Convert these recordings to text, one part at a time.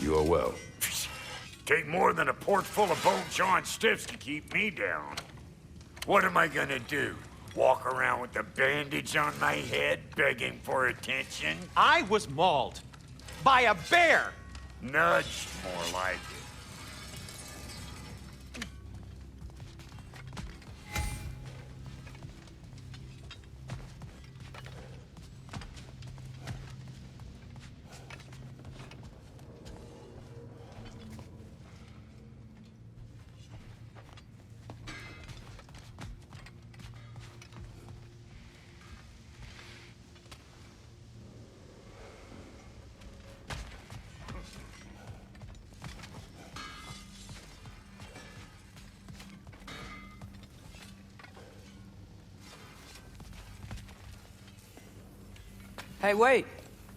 You are well. Take more than a port full of bone-chawing stiffs to keep me down. What am I gonna do? Walk around with a bandage on my head, begging for attention? I was mauled by a bear! Nudged, more like it. Hey, wait!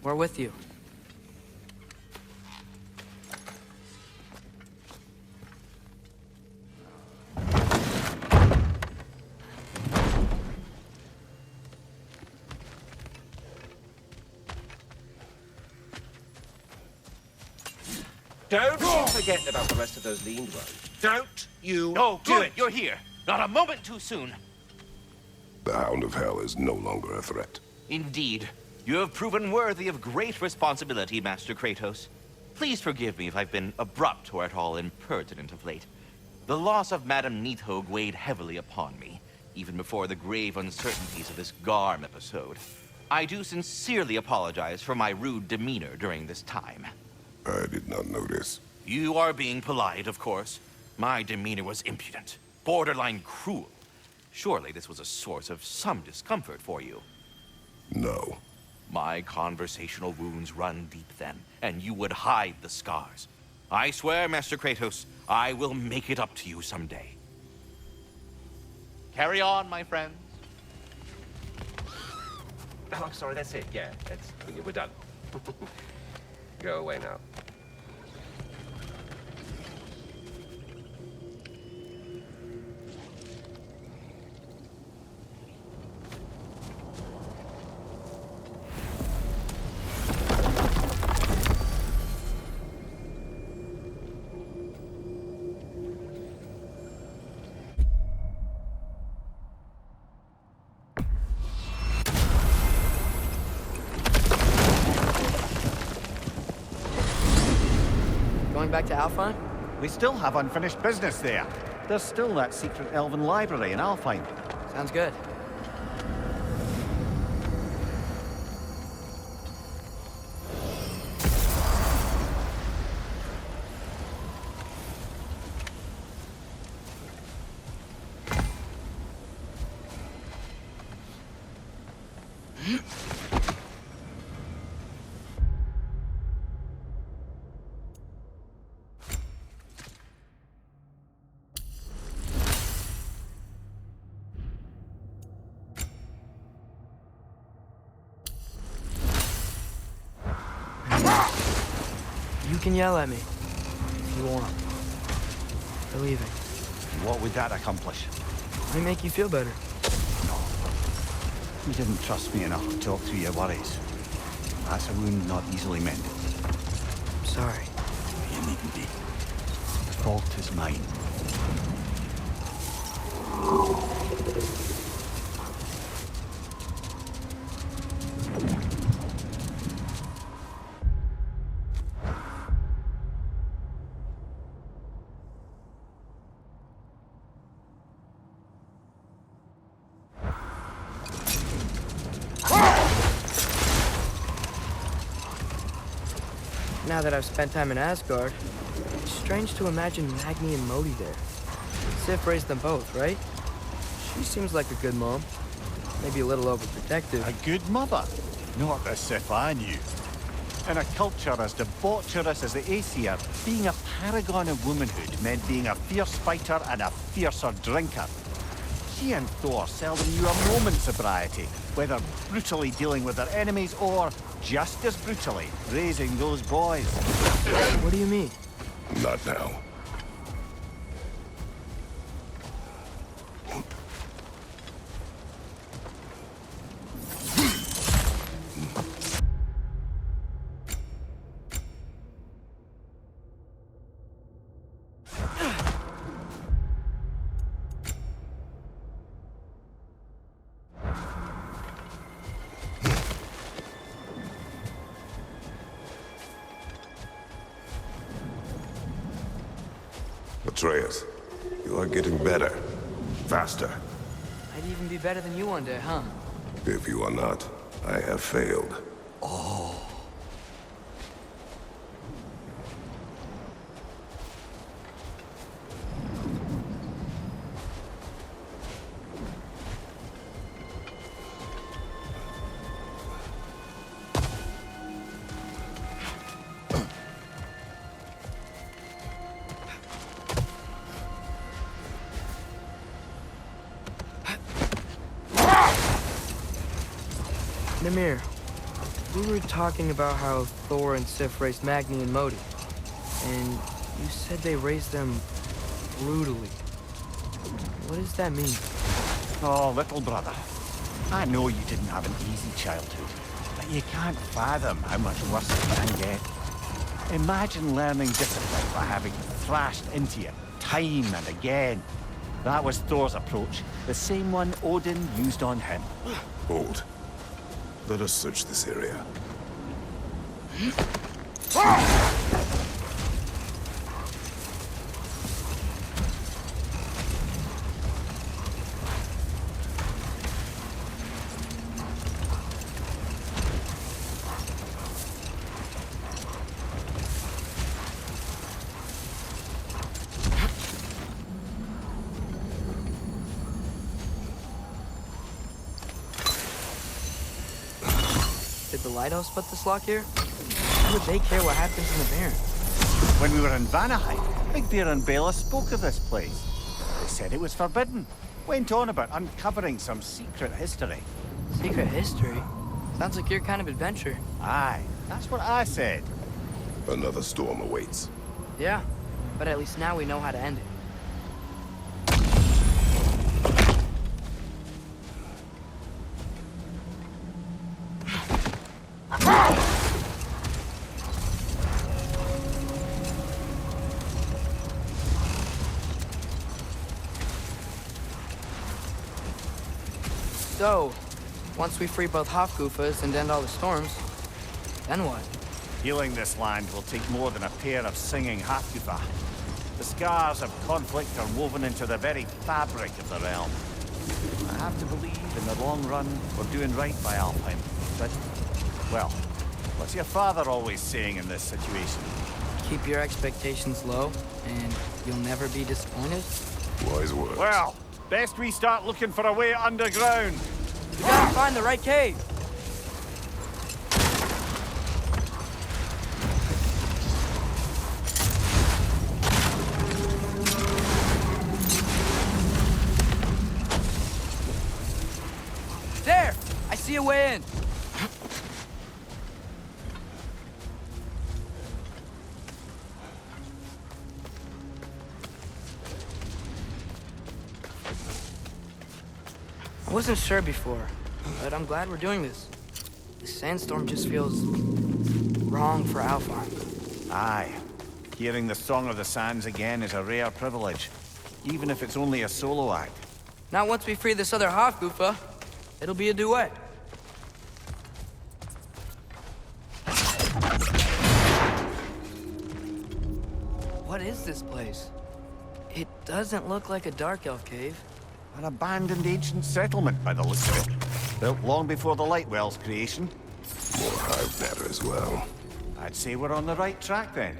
We're with you. Don't you forget about the rest of those lean ones. Don't you Oh, do good, it! you're here. Not a moment too soon. The Hound of Hell is no longer a threat. Indeed. You have proven worthy of great responsibility, Master Kratos. Please forgive me if I've been abrupt or at all impertinent of late. The loss of Madame Neathog weighed heavily upon me, even before the grave uncertainties of this Garm episode. I do sincerely apologize for my rude demeanor during this time. I did not notice. You are being polite, of course. My demeanor was impudent, borderline cruel. Surely this was a source of some discomfort for you. No. My conversational wounds run deep then, and you would hide the scars. I swear, Master Kratos, I will make it up to you someday. Carry on, my friends. Oh, I'm sorry, that's it. Yeah, we're done. Go away now. Going back to Alfheim? We still have unfinished business there. There's still that secret elven library in Alfheim. Sounds good. You can yell at me if you want. For leaving. What would that accomplish? Might make you feel better. No. You didn't trust me enough to talk through your worries. That's a wound not easily mended. I'm sorry. You needn't be. The fault is mine. Now that I've spent time in Asgard, it's strange to imagine Magni and Modi there. Sif raised them both, right? She seems like a good mom. Maybe a little overprotective. A good mother. Not the Sif I knew. In a culture as debaucherous as the Aesir, being a paragon of womanhood meant being a fierce fighter and a fiercer drinker. She and Thor seldom knew a moment's sobriety, whether brutally dealing with their enemies or, just as brutally, raising those boys. What do you mean? Not now. Atreus, you are getting better. Faster. I'd even be better than you one day, huh? If you are not, I have failed. Mimir, we were talking about how Thor and Sif raised Magni and Modi, and you said they raised them brutally. What does that mean? Oh, little brother. I know you didn't have an easy childhood, but you can't fathom how much worse it can get. Imagine learning discipline by having thrashed into you time and again. That was Thor's approach, the same one Odin used on him. Hold. Let us search this area. Did the lighthouse put this lock here? Why would they care what happens in the Barren? When we were in Vanaheim, Big Bear and Bela spoke of this place. They said it was forbidden. Went on about uncovering some secret history. Secret history? Sounds like your kind of adventure. Aye, that's what I said. Another storm awaits. Yeah, but at least now we know how to end it. So, once we free both Hofgufas and end all the storms, then what? Healing this land will take more than a pair of singing Hafgufa. The scars of conflict are woven into the very fabric of the realm. I have to believe in the long run we're doing right by Alfheim. But, well, what's your father always saying in this situation? Keep your expectations low, and you'll never be disappointed? Wise words. Well, best we start looking for a way underground. We gotta find the right cave! There! I see a way in! I wasn't sure before, but I'm glad we're doing this. The sandstorm just feels wrong for Alfheim. Aye. Hearing the Song of the Sands again is a rare privilege, even if it's only a solo act. Not once we free this other Hofgufa. It'll be a duet. What is this place? It doesn't look like a Dark Elf cave. An abandoned ancient settlement by the looks of it. Built long before the Lightwell's creation. More hive matter as well. I'd say we're on the right track then.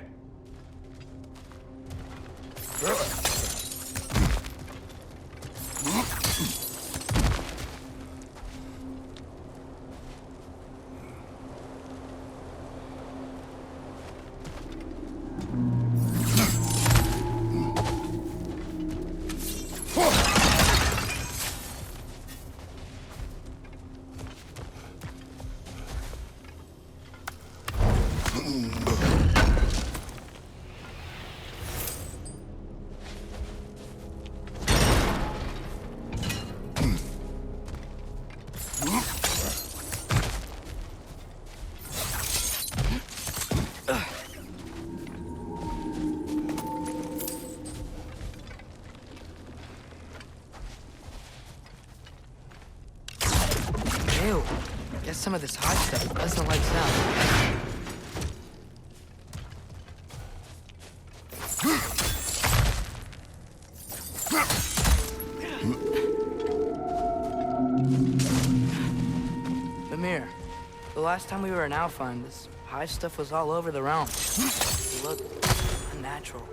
Ew. Guess some of this hot stuff doesn't like sound. Mimir, the last time we were in Alfheim, this hive stuff was all over the realm. It looked unnatural.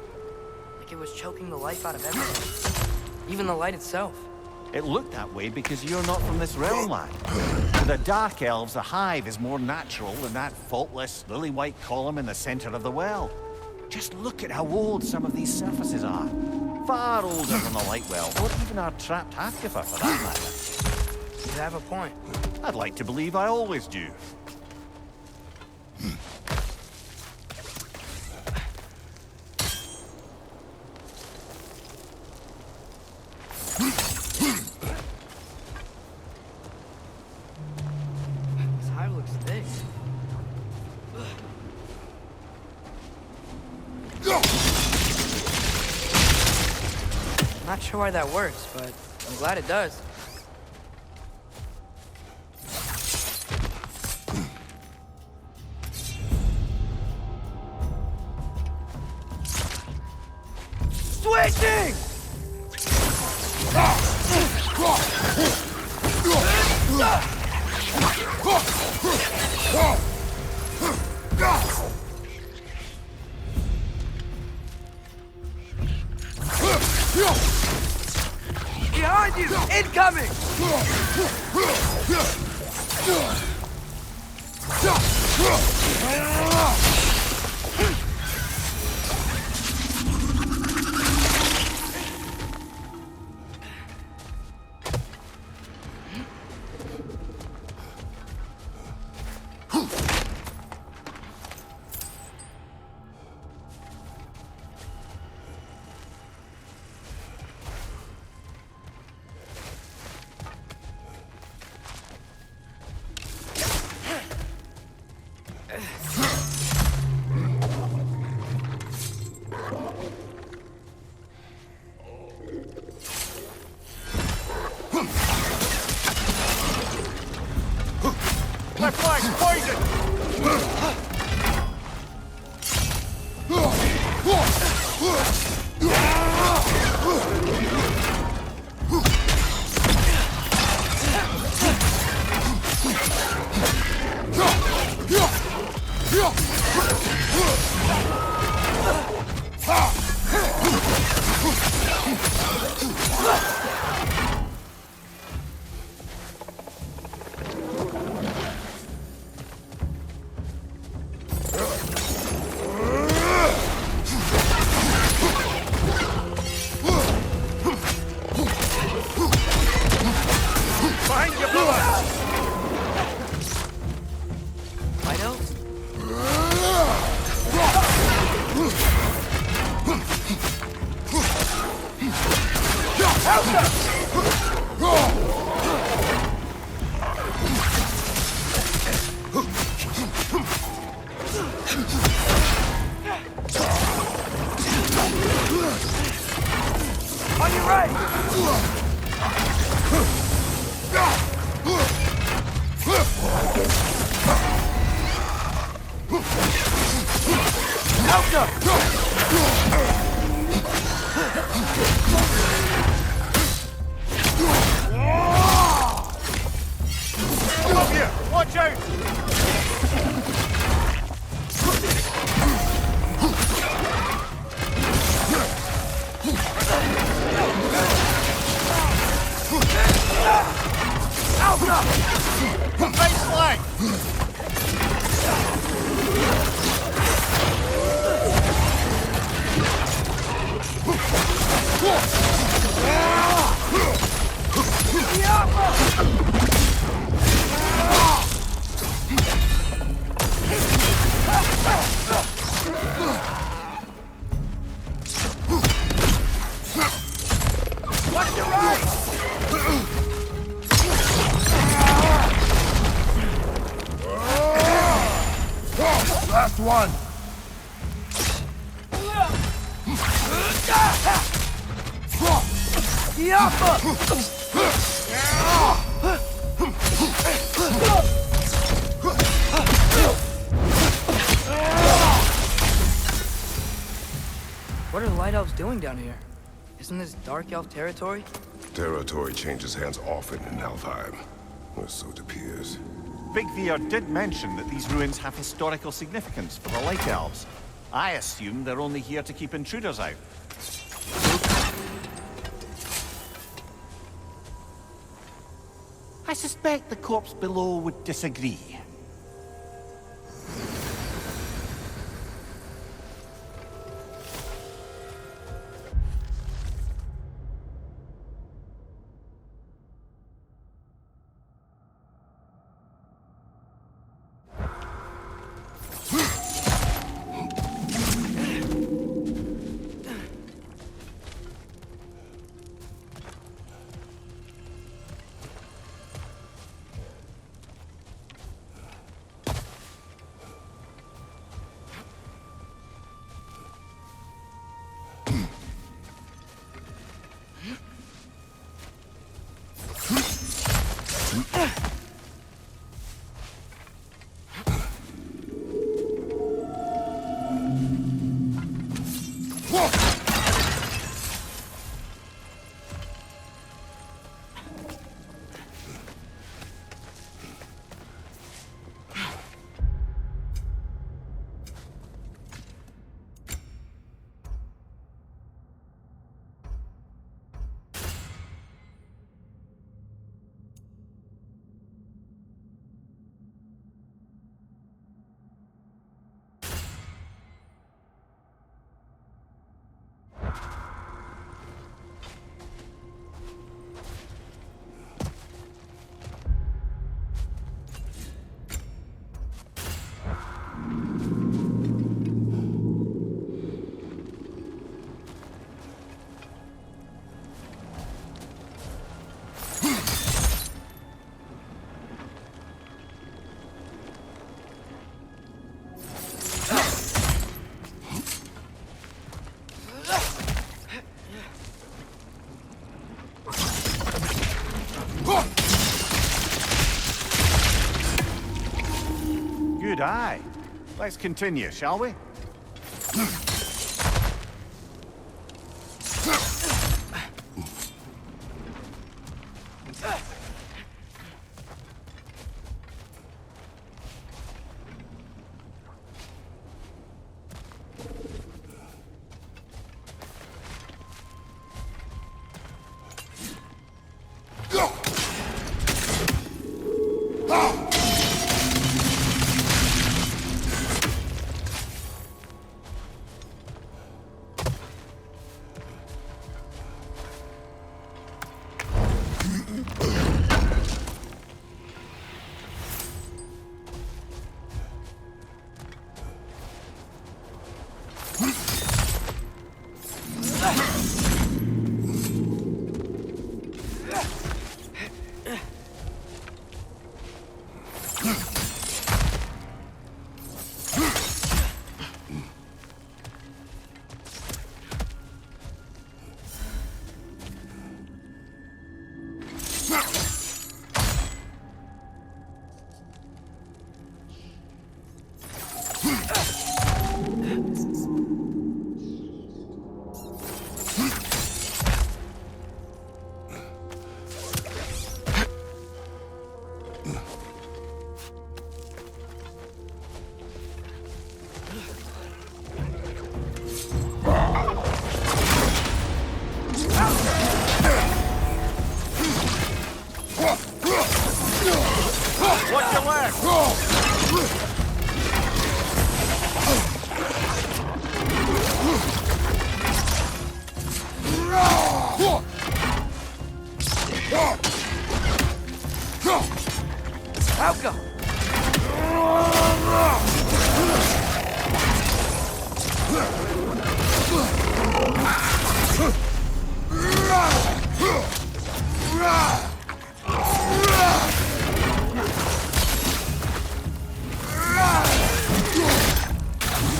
Like it was choking the life out of everything. Even the light itself. It looked that way because you're not from this realm, lad. To the Dark Elves, the hive is more natural than that faultless, lily-white column in the center of the well. Just look at how old some of these surfaces are. Far older than the light well, or even our trapped half-giver, for that matter. You have a point. I'd like to believe I always do. This hive looks thick. I'm not sure why that works, but I'm glad it does. Switching! Behind you! Incoming! My flag's poisoned! Behind you, brother! White elves? On your right! Up here! Watch out! Face flank! Watch your right! Last one! What are the Light Elves doing down here? Isn't this Dark Elf territory? Territory changes hands often in Alfheim, or so it appears. Big Veer did mention that these ruins have historical significance for the Light Elves. I assume they're only here to keep intruders out. I suspect the corpse below would disagree. Good eye. Let's continue, shall we?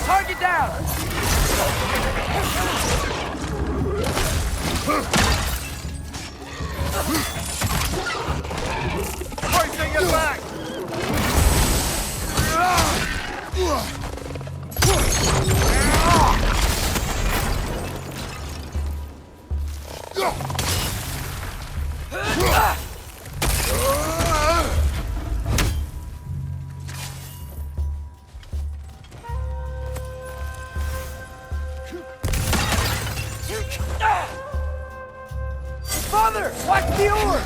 Target down! Hoisting it back! Father, watch the oar!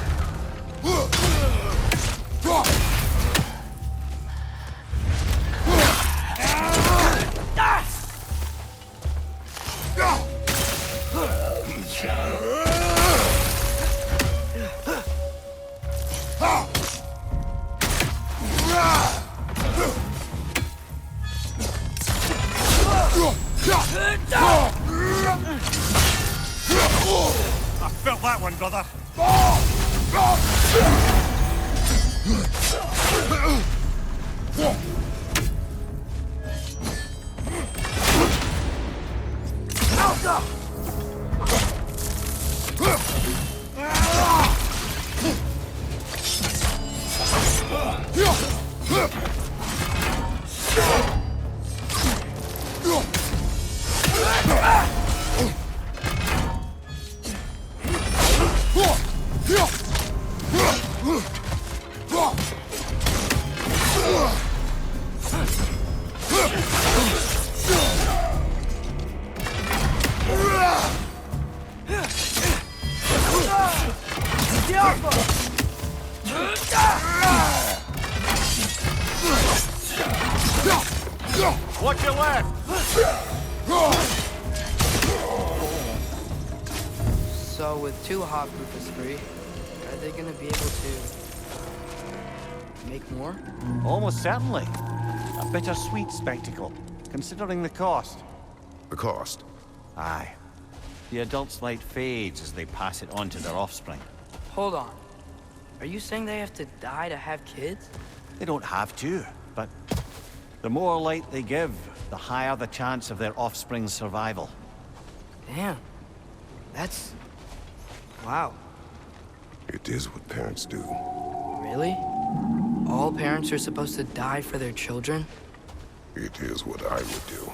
I felt that one, brother. Watch your left! So with two hot Rufus free, are they gonna be able to make more? Almost certainly. A bittersweet spectacle, considering the cost. The cost? Aye. The adult's light fades as they pass it on to their offspring. Hold on. Are you saying they have to die to have kids? They don't have to, but the more light they give, the higher the chance of their offspring's survival. Damn. That's... wow. It is what parents do. Really? All parents are supposed to die for their children? It is what I would do.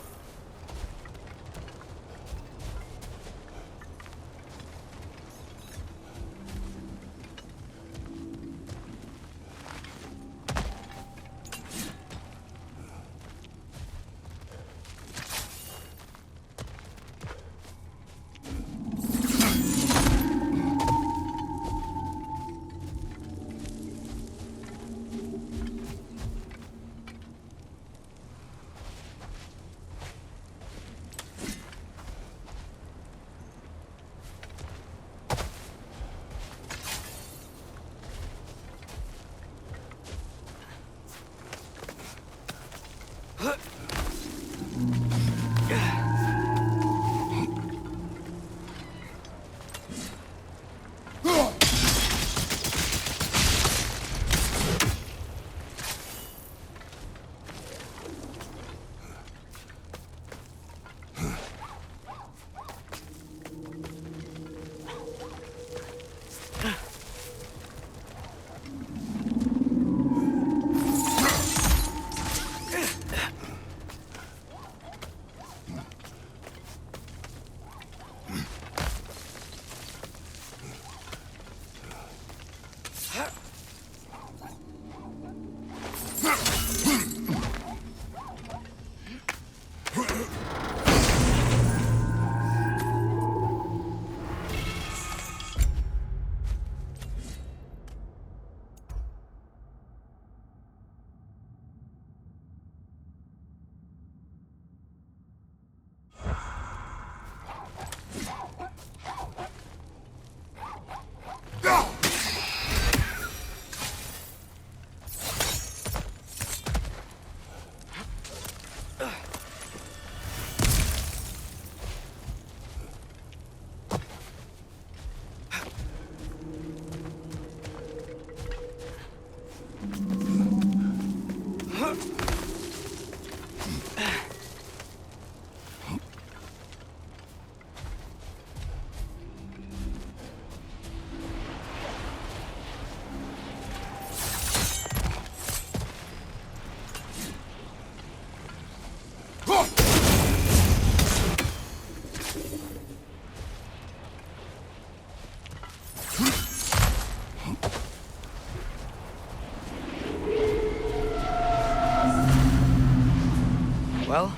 Well,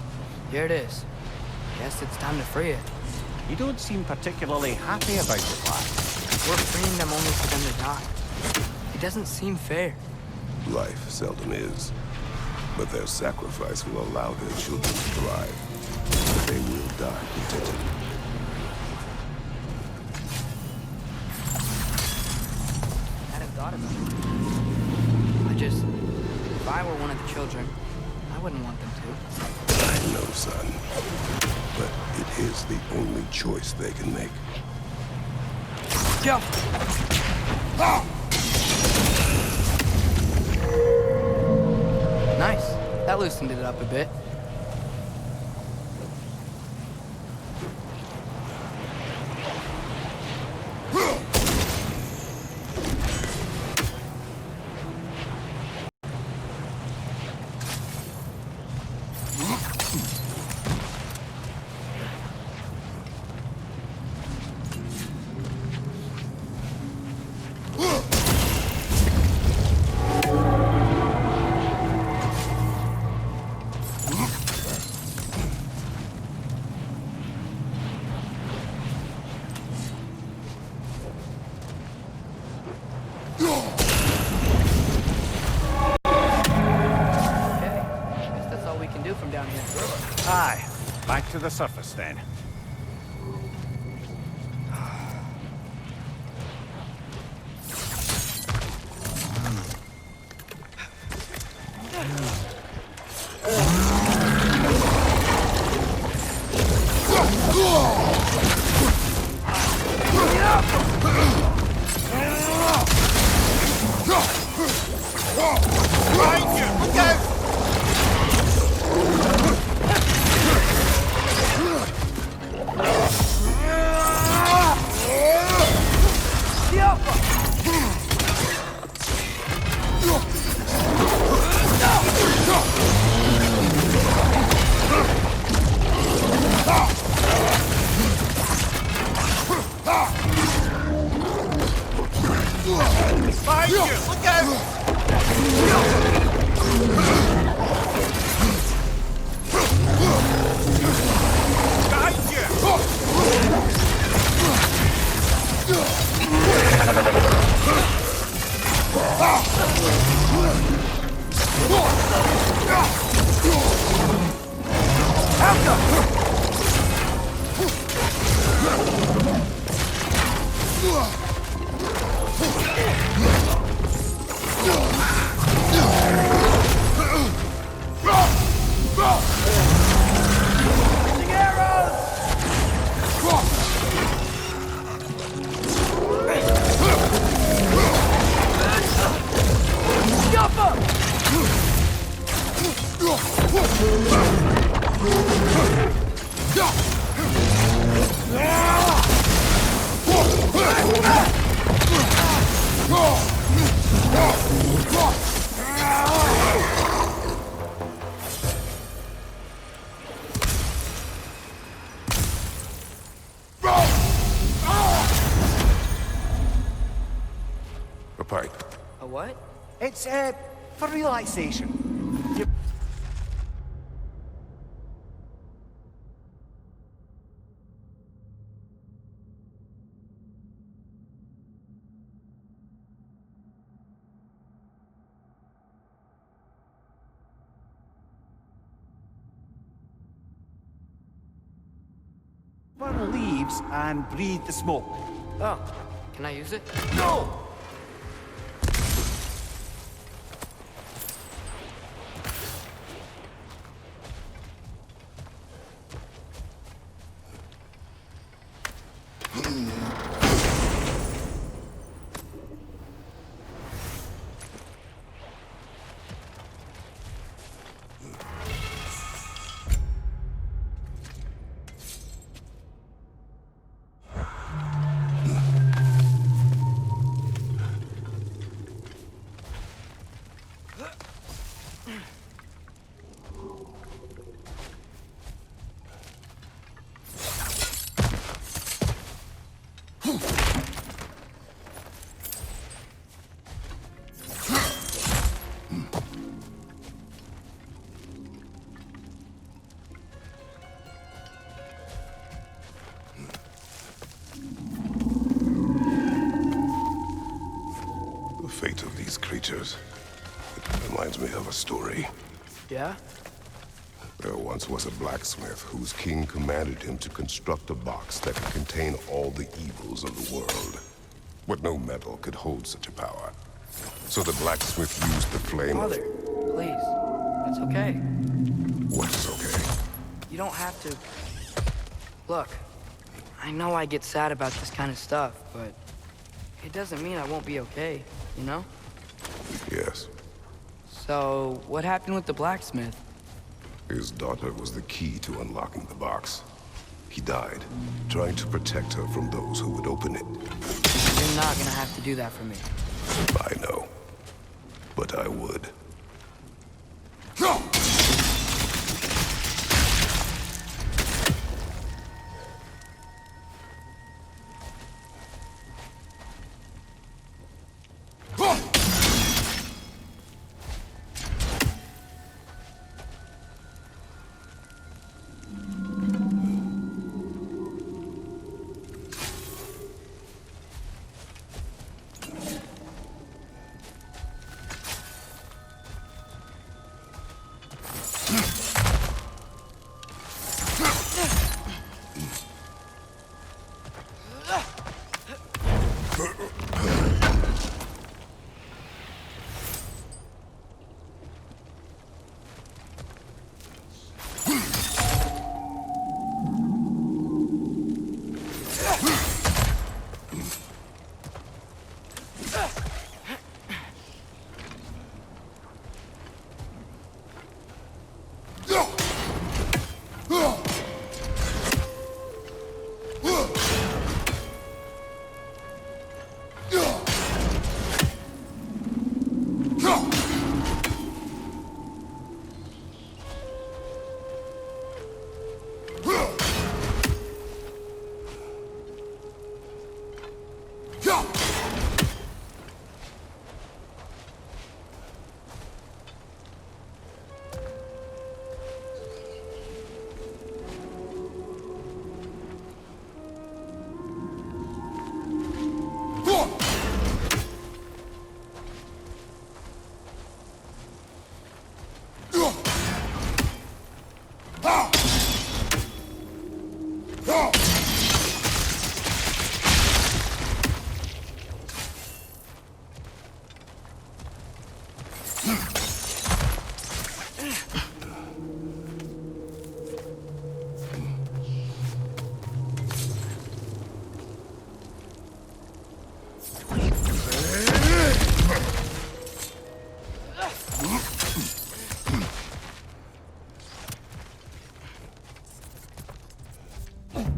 here it is. Guess it's time to free it. You don't seem particularly happy about it, lad. We're freeing them only for them to die. It doesn't seem fair. Life seldom is. But their sacrifice will allow their children to thrive. But they will die contented. I hadn't thought about it. If I were one of the children, I wouldn't want them to. I know, son. But it is the only choice they can make. Go! Nice. That loosened it up a bit. From down here. Aye. Back to the surface, then. A pipe. A what? It's, for relaxation. Burn leaves and breathe the smoke. Oh, can I use it? No! creatures. It reminds me of a story. Yeah? There once was a blacksmith whose king commanded him to construct a box that could contain all the evils of the world. But no metal could hold such a power. So the blacksmith used the flame. Father, please. It's okay. What is okay? You don't have to... Look, I know I get sad about this kind of stuff, but it doesn't mean I won't be okay, you know? Yes. So, what happened with the blacksmith? His daughter was the key to unlocking the box. He died, trying to protect her from those who would open it. You're not gonna have to do that for me. I know. But I would.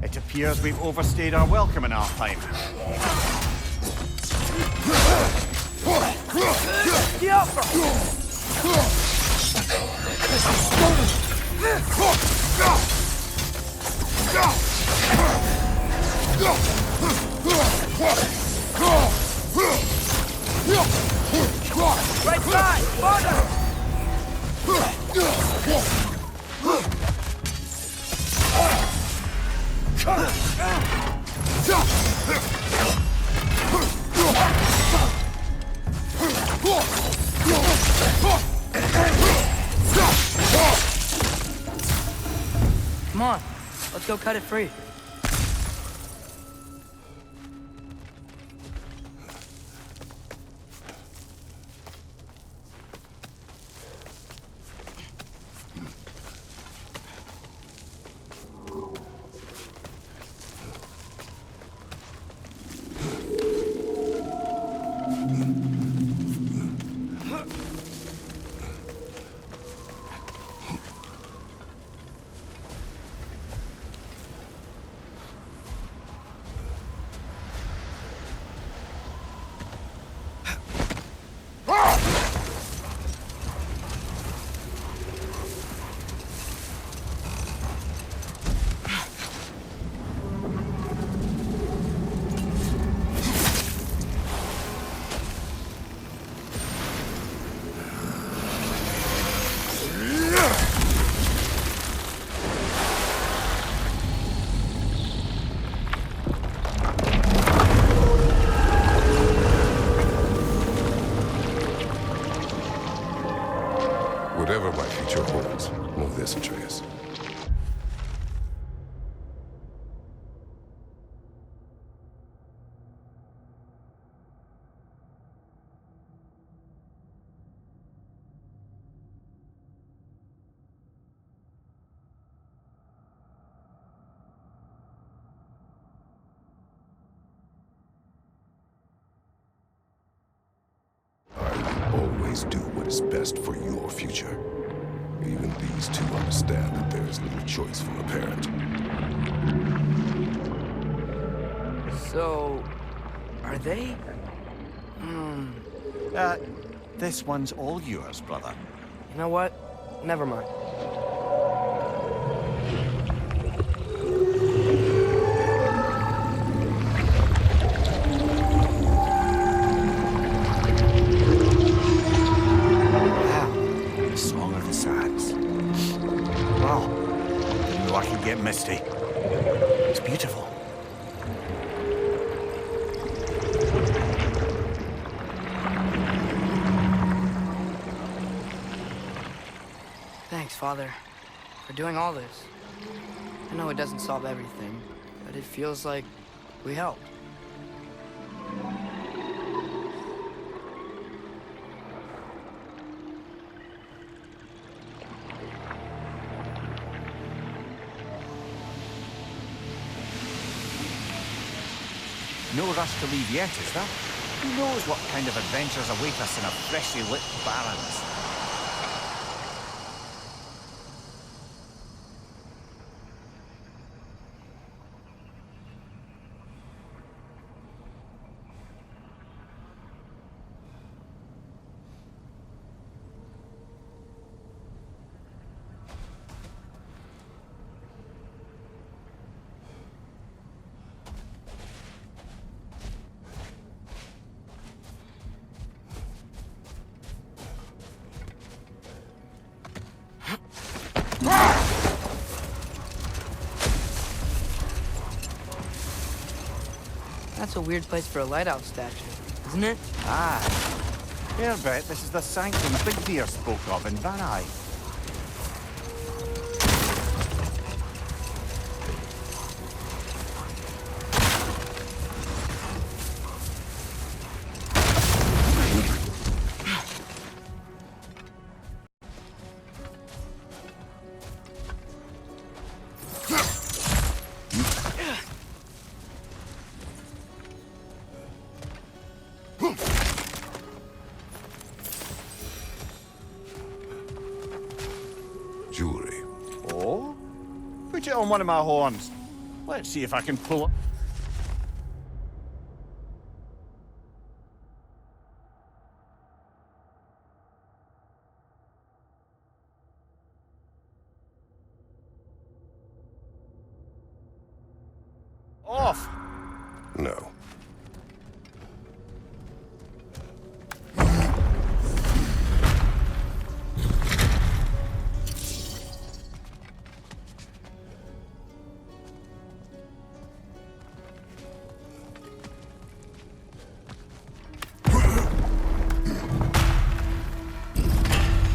It appears we've overstayed our welcome in our time. Get up! Right side! Farther! Come on, let's go cut it free. this, Atreus. Always do what is best for your future. Even these two understand that there is little choice for a parent. So, are they? This one's all yours, brother. You know what? Never mind. Song of the Sands. Wow. Didn't know I could get misty. It's beautiful. Thanks, Father, for doing all this. I know it doesn't solve everything, but it feels like we helped. No rush to leave yet, is there? Who knows what kind of adventures await us in a freshly lit barrens? That's a weird place for a lighthouse statue, isn't it? Aye. Fair bet this is the sanctum Big Deer spoke of in Van Eye. Jewelry. Oh? Put it on one of my horns. Let's see if I can pull it. Off! No.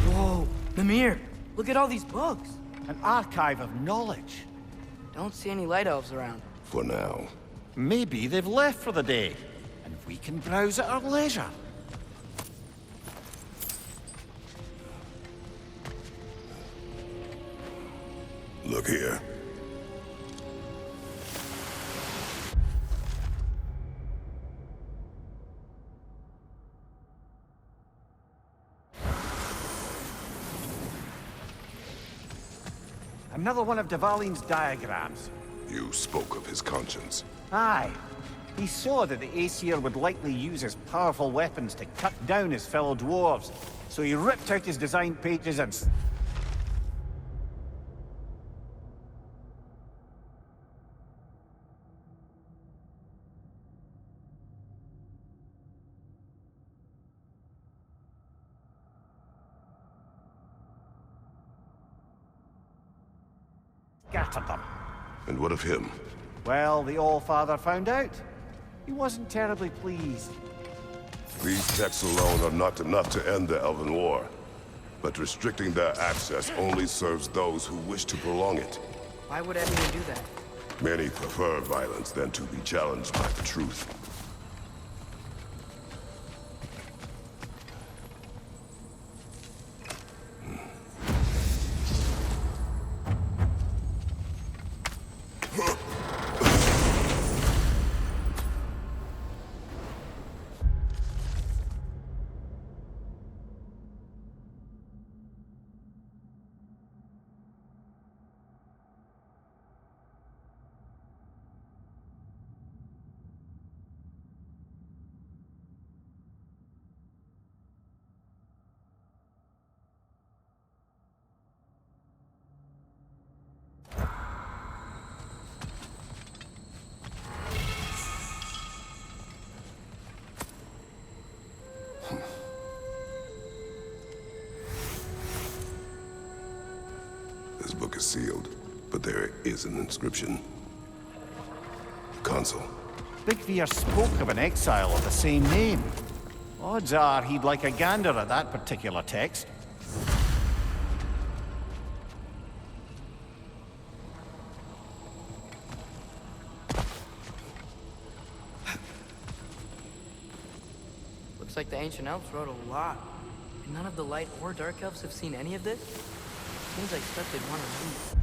Whoa, Mimir, look at all these books. An archive of knowledge. Don't see any light elves around. For now. Maybe they've left for the day, and we can browse at our leisure. Look here. Another one of Dvalin's diagrams. You spoke of his conscience. Aye. He saw that the Aesir would likely use his powerful weapons to cut down his fellow dwarves, so he ripped out his design pages and... scattered them. And what of him? Well, the All-Father found out. He wasn't terribly pleased. These texts alone are not enough to end the Elven War. but restricting their access only serves those who wish to prolong it. Why would anyone do that? Many prefer violence than to be challenged by the truth. This book is sealed, but there is an inscription. Consul. Big Veer spoke of an exile of the same name. Odds are he'd like a gander at that particular text. Looks like the ancient elves wrote a lot. And none of the light or dark elves have seen any of this? Seems like stuff they'd want to read.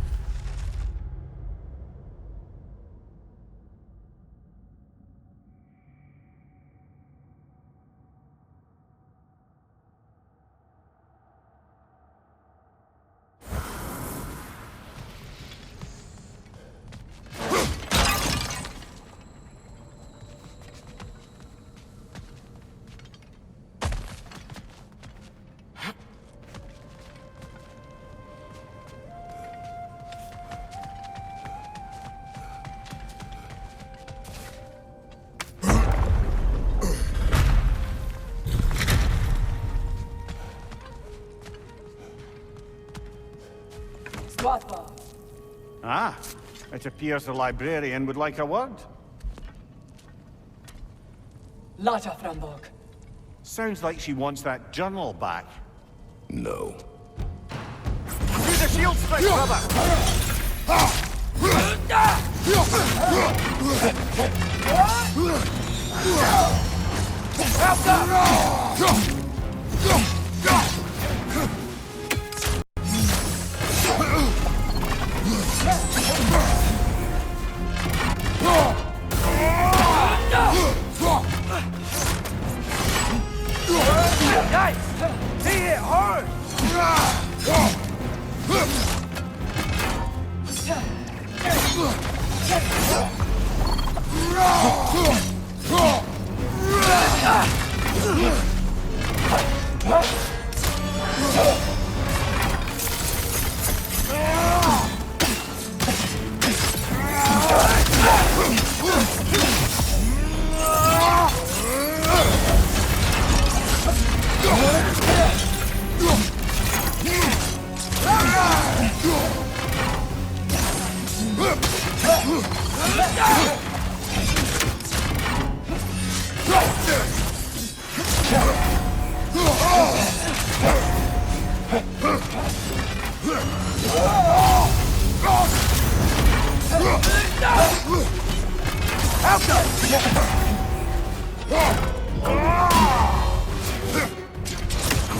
Ah, it appears the librarian would like a word. Lata Frambog. Sounds like she wants that journal back. No. Use the shield strike, brother!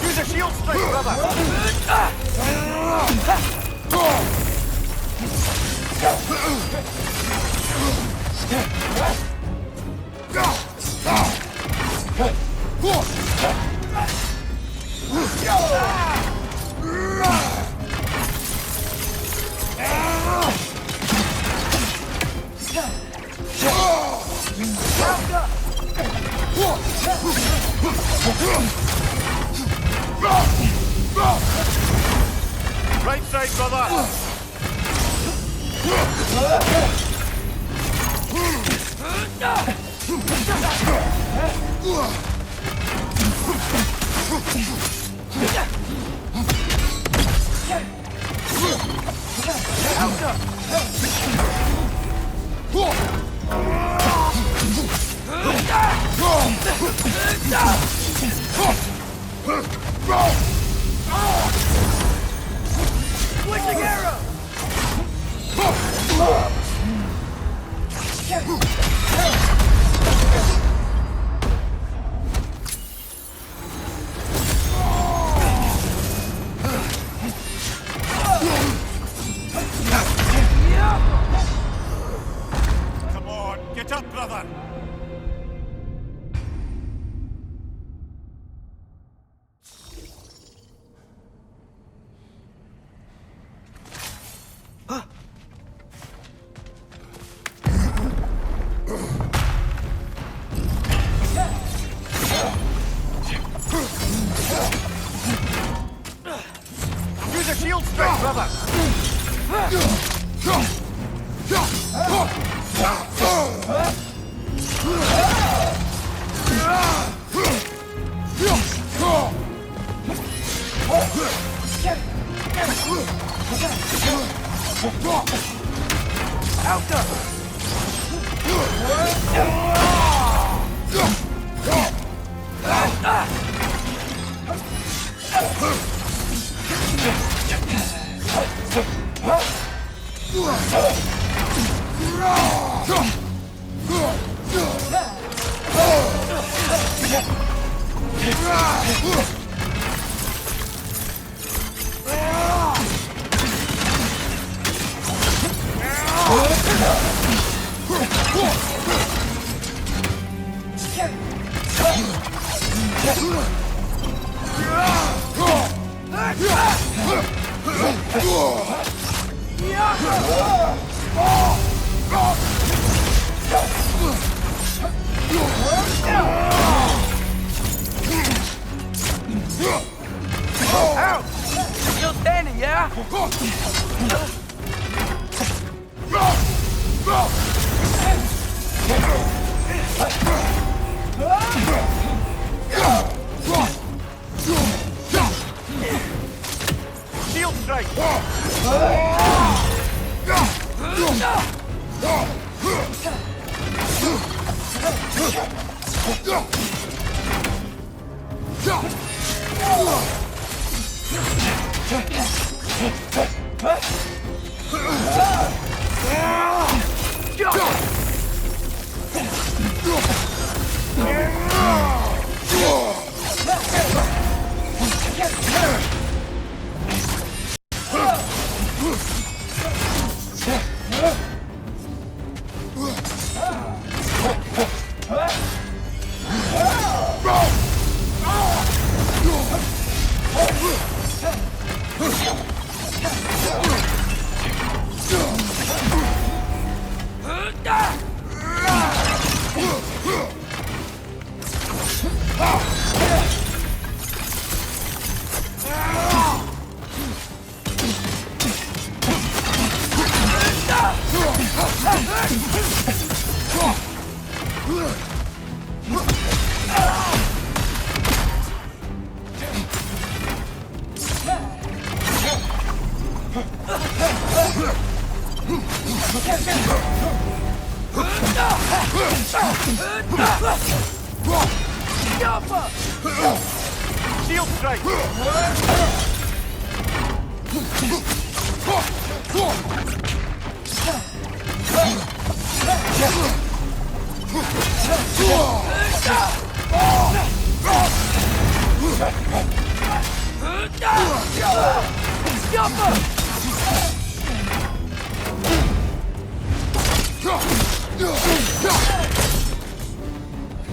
Use a shield strike, brother! Right side, brother! Come on, get up, brother! Use a shield strike, brother! Still standing, yeah? Shield strike! Shield strike!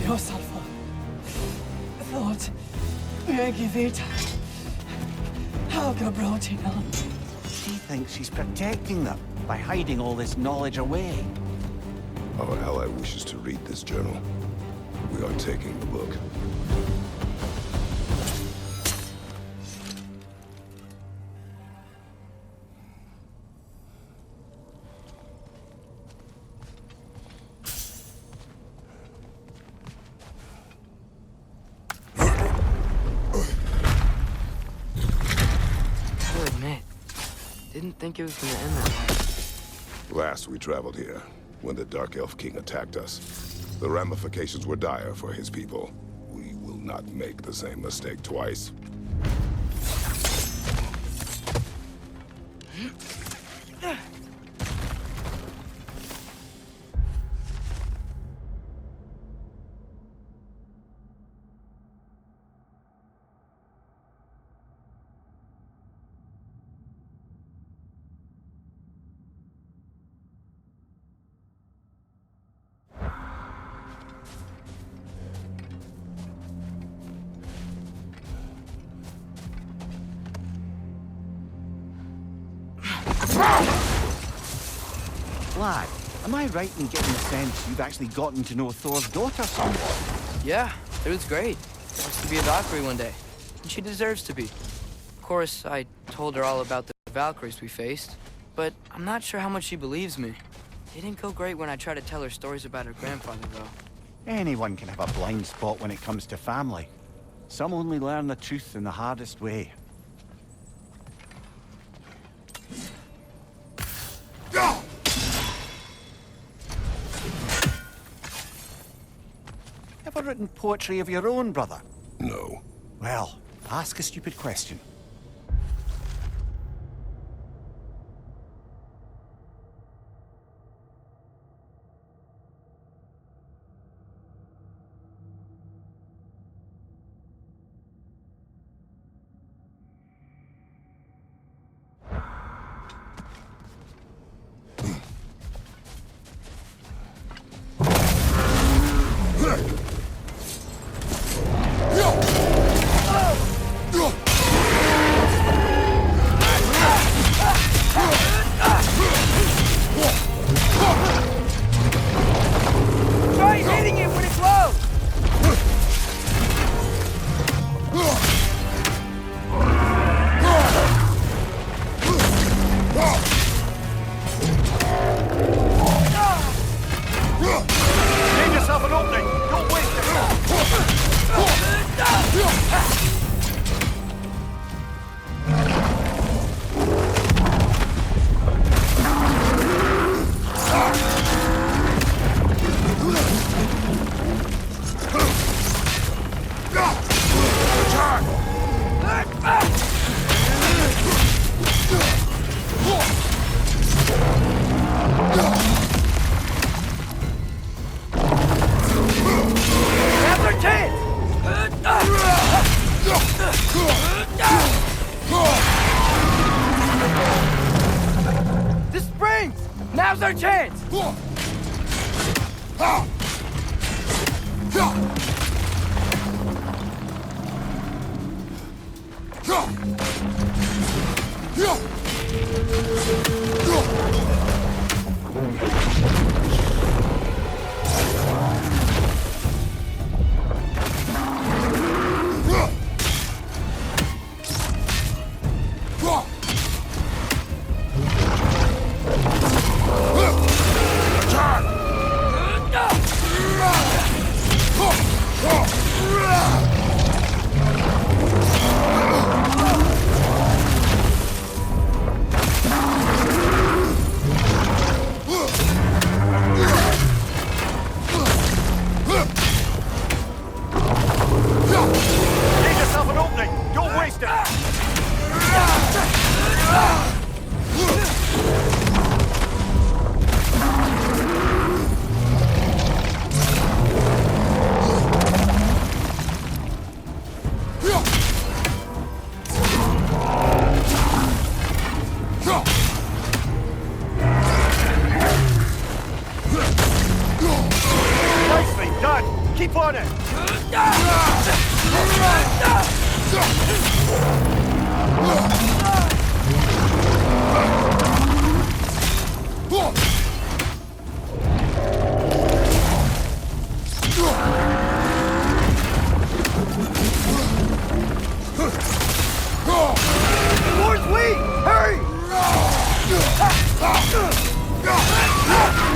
Yourself. Thought mir gewählt hat. Helga brought ihn on. She thinks she's protecting them by hiding all this knowledge away. Our ally wishes to read this journal. We are taking the book. Gotta admit, didn't think it was gonna end that way. Last we traveled here, when the Dark Elf King attacked us, the ramifications were dire for his people. We will not make the same mistake twice. Lad, am I right in getting the sense you've actually gotten to know Thor's daughter somewhat? Yeah, it was great. She wants to be a Valkyrie one day, and she deserves to be. Of course, I told her all about the Valkyries we faced, but I'm not sure how much she believes me. It didn't go great when I tried to tell her stories about her grandfather, though. Anyone can have a blind spot when it comes to family. Some only learn the truth in the hardest way. Ever written poetry of your own, brother? No. Well, ask a stupid question. Try hitting it when it's low! Give yourself an opening! Don't waste Now's our chance! The springs! Now's our chance! Give yourself an opening! Don't waste it! Nicely done! Keep on it! Thor's weak! Hurry! Go!